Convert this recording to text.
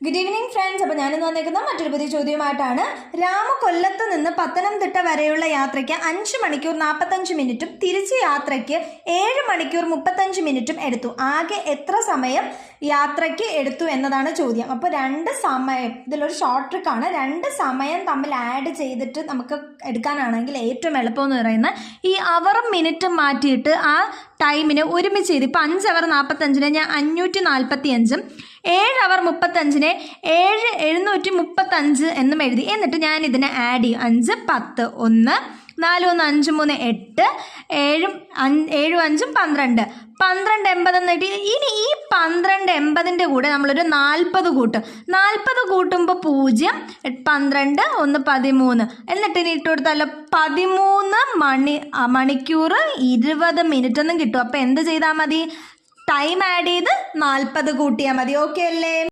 Good evening friends. അപ്പോൾ ഞാനിന്ന് വന്നിരിക്കുന്ന മറ്റൊരു പുതിയ ചോദ്യവുമായിട്ടാണ്. രാമകൊല്ലത്ത് നിന്ന് പത്തനംതിട്ട വരെയുള്ള യാത്രയ്ക്ക് 5 മണിക്കൂർ 45 മിനിറ്റും തിരിച്ച് യാത്രയ്ക്ക് 7 മണിക്കൂർ 35 മിനിറ്റും എടുത്തു. ആകെ എത്ര സമയം യാത്രയ്ക്ക് എടുത്തു എന്നതാണ് ചോദ്യം. അപ്പോൾ 2 സമയം, ഇതിലൊരു ഷോർട്ട് ട്രിക്കാണ്. 2 സമയം തമ്മിൽ ആഡ് ചെയ്തിട്ട് നമുക്ക് എടുക്കാനാണെങ്കിൽ ഏറ്റവും എളുപ്പമെന്ന് പറയുന്നത് ഈ അവറും മിനിറ്റും മാറ്റിയിട്ട് ആ ടൈമിന് ഒരുമിച്ച് ചെയ്ത്. ഇപ്പോൾ 5 അവർ 45 ഞാൻ 545, 7 അവർ 35 735 എന്നും എഴുതി. എന്നിട്ട് ഞാൻ ഇതിനെ ആഡ് ചെയ്യും. 5 10 1 4 1 5 3 8 7 5 12 1280 എന്ന് കിട്ടി. ഇനി ഈ 1280ൻ്റെ കൂടെ നമ്മളൊരു 40 കൂട്ടും. 40 കൂട്ടുമ്പോൾ 0 12 1 13 എന്നിട്ട് ഇനി ഇട്ട് കൊടുത്താലോ 13 മണിക്കൂർ 20 മിനിറ്റ് എന്നും കിട്ടും. അപ്പോൾ എന്ത് ചെയ്താൽ മതി? ടൈം ആഡ് ചെയ്ത് 40 കൂട്ടിയാൽ മതി. ഓക്കെ അല്ലേ?